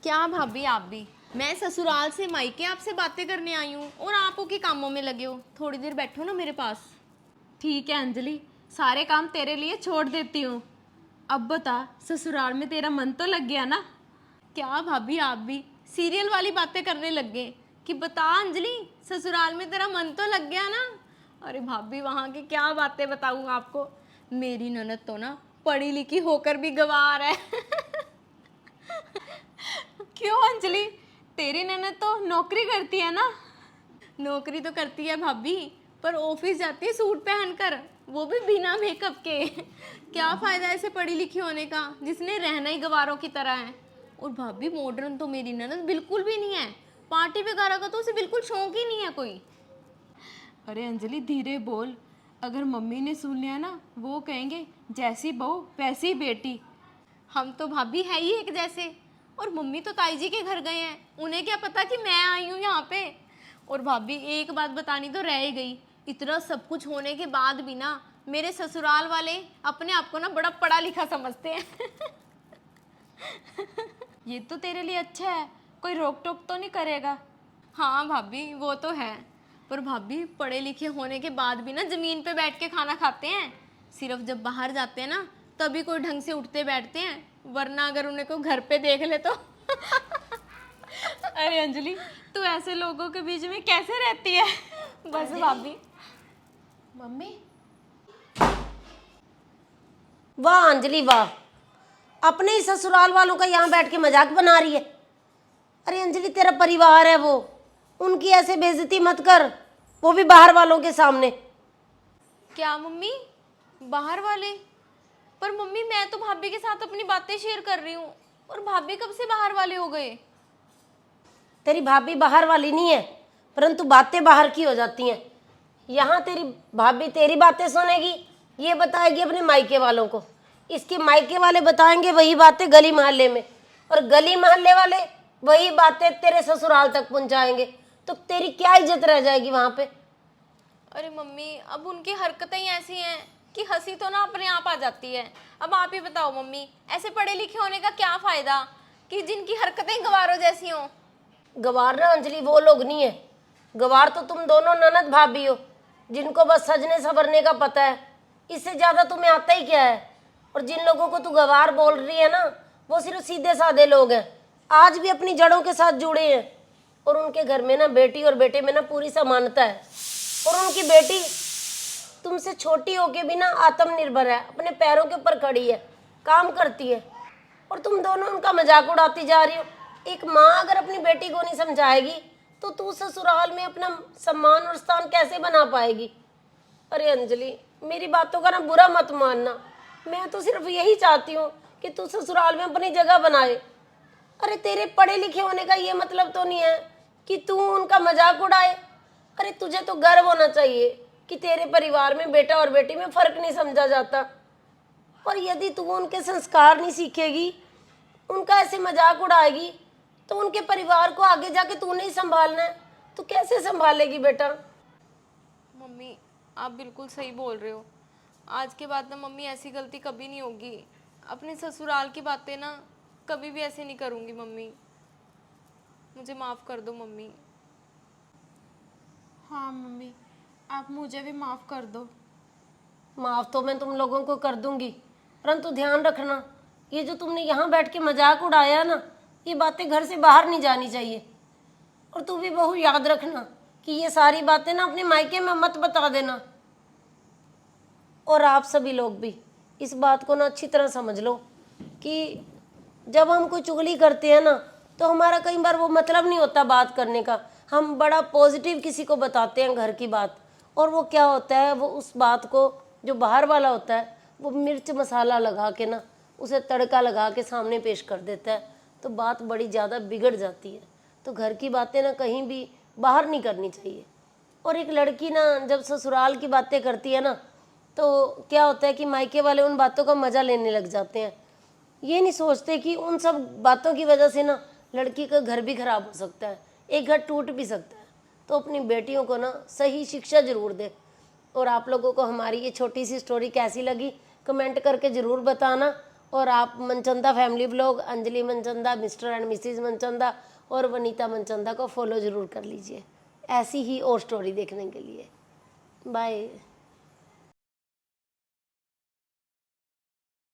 क्या भाभी आप भी। मैं ससुराल से मायके आपसे बातें करने आई हूँ और आप के कामों में लगे हो। थोड़ी देर बैठो ना मेरे पास। ठीक है अंजलि, सारे काम तेरे लिए छोड़ देती हूँ। अब बता, ससुराल में तेरा मन तो लग गया ना? क्या भाभी आप भी सीरियल वाली बातें करने लग गए कि बता अंजलि, ससुराल में तेरा मन तो लग गया ना। अरे भाभी वहाँ की क्या बातें बताऊँ आपको। मेरी ननद तो ना पढ़ी लिखी होकर भी गंवार है। क्यों अंजलि, तेरी ननद तो नौकरी करती है ना? नौकरी तो करती है भाभी, पर ऑफिस जाती है सूट पहनकर, वो भी बिना मेकअप के। क्या फायदा ऐसे पढ़ी लिखी होने का जिसने रहना ही गवारों की तरह है। और भाभी मॉडर्न तो मेरी ननद बिल्कुल भी नहीं है। पार्टी वगैरह का तो उसे बिल्कुल शौक ही नहीं है कोई। अरे अंजलि धीरे बोल, अगर मम्मी ने सुन लिया ना वो कहेंगे जैसी बहू वैसी बेटी। हम तो भाभी है ही एक जैसे। और मम्मी तो ताई जी के घर गए हैं, उन्हें क्या पता कि मैं आई हूँ यहाँ पे। और भाभी एक बात बतानी तो रह ही गई, इतना सब कुछ होने के बाद भी ना मेरे ससुराल वाले अपने आप को ना बड़ा पढ़ा लिखा समझते हैं। ये तो तेरे लिए अच्छा है, कोई रोक टोक तो नहीं करेगा। हाँ भाभी वो तो है, पर भाभी पढ़े लिखे होने के बाद भी ना जमीन पे बैठ के खाना खाते हैं। सिर्फ जब बाहर जाते हैं ना तभी कोई ढंग से उठते बैठते हैं, वरना अगर उन्हें को घर पे देख ले तो। अरे अंजलि, तू ऐसे लोगों के बीच में कैसे रहती है? बस भाभी। मम्मी, वाह अंजलि वाह, अपने ही ससुराल वालों का यहाँ बैठ के मजाक बना रही है। अरे अंजलि तेरा परिवार है वो, उनकी ऐसे बेइज्जती मत कर, वो भी बाहर वालों के सामने। क्या मम्मी, बाहर वाले? पर मम्मी मैं तो भाभी के साथ अपनी बातें शेयर कर रही हूँ, और भाभी कब से बाहर वाले हो गए? तेरी भाभी बाहर वाली नहीं है, परंतु बातें बाहर की हो जाती हैं। यहाँ तेरी भाभी तेरी बातें सुनेगी, ये बताएगी अपने मायके वालों को, इसके मायके वाले बताएंगे वही बातें गली मोहल्ले में, और गली मोहल्ले वाले वही बातें तेरे ससुराल तक पहुँचाएंगे। तो तेरी क्या इज्जत रह जाएगी वहाँ पे। अरे मम्मी अब उनकी हरकतें ही ऐसी हैं कि हंसी तो ना अपने आप आ जाती है। अब आप ही बताओ मम्मी, ऐसे पढ़े लिखे होने का क्या फायदा कि जिनकी हरकतें गवारों जैसी हों। गवार ना अंजलि वो लोग नहीं है, गवार तो तुम दोनों ननद भाभी हो जिनको बस सजने संवरने का पता है, इससे ज़्यादा तुम्हें आता ही क्या है। और जिन लोगों को तू गवार बोल रही है ना, वो सिर्फ सीधे साधे लोग हैं, आज भी अपनी जड़ों के साथ जुड़े हैं। और उनके घर में ना बेटी और बेटे में ना पूरी समानता है। और उनकी बेटी तुमसे छोटी होके भी ना आत्मनिर्भर है, अपने पैरों के ऊपर खड़ी है, काम करती है, और तुम दोनों उनका मजाक उड़ाती जा रही हो। एक माँ अगर अपनी बेटी को नहीं समझाएगी तो तू ससुराल में अपना सम्मान और स्थान कैसे बना पाएगी। अरे अंजलि मेरी बातों का ना बुरा मत मानना, मैं तो सिर्फ यही चाहती हूँ कि तू ससुराल में अपनी जगह बनाए। अरे तेरे पढ़े लिखे होने का ये मतलब तो नहीं है कि तू उनका मजाक उड़ाए। अरे तुझे तो गर्व होना चाहिए कि तेरे परिवार में बेटा और बेटी में फर्क नहीं समझा जाता। और यदि तू उनके संस्कार नहीं सीखेगी, उनका ऐसे मजाक उड़ाएगी, तो उनके परिवार को आगे जाके तू नहीं संभालना है, तो कैसे संभालेगी बेटा। मम्मी आप बिल्कुल सही बोल रहे हो। आज के बाद ना मम्मी ऐसी गलती कभी नहीं होगी। अपने ससुराल की बातें ना कभी भी ऐसे नहीं करूँगी मम्मी। मुझे माफ़ कर दो मम्मी। हाँ मम्मी, आप मुझे भी माफ़ कर दो। माफ़ तो मैं तुम लोगों को कर दूंगी, परंतु ध्यान रखना, ये जो तुमने यहाँ बैठ के मजाक उड़ाया ना, ये बातें घर से बाहर नहीं जानी चाहिए। और तू भी बहू याद रखना कि ये सारी बातें ना अपने मायके में मत बता देना। और आप सभी लोग भी इस बात को ना अच्छी तरह समझ लो कि जब हम कोई चुगली करते हैं ना, तो हमारा कई बार वो मतलब नहीं होता बात करने का, हम बड़ा पॉजिटिव किसी को बताते हैं घर की बात, और वो क्या होता है, वो उस बात को जो बाहर वाला होता है वो मिर्च मसाला लगा के ना उसे तड़का लगा के सामने पेश कर देता है, तो बात बड़ी ज़्यादा बिगड़ जाती है। तो घर की बातें ना कहीं भी बाहर नहीं करनी चाहिए। और एक लड़की ना जब ससुराल की बातें करती है ना, तो क्या होता है कि मायके वाले उन बातों का मज़ा लेने लग जाते हैं, ये नहीं सोचते कि उन सब बातों की वजह से ना लड़की का घर भी खराब हो सकता है, एक घर टूट भी सकता है। तो अपनी बेटियों को ना सही शिक्षा ज़रूर दे। और आप लोगों को हमारी ये छोटी सी स्टोरी कैसी लगी कमेंट करके ज़रूर बताना। और आप Manchanda family blog, Anjali Manchanda, Mr and Mrs Manchanda और वनीता मनचंदा को फॉलो ज़रूर कर लीजिए ऐसी ही और स्टोरी देखने के लिए। बाय।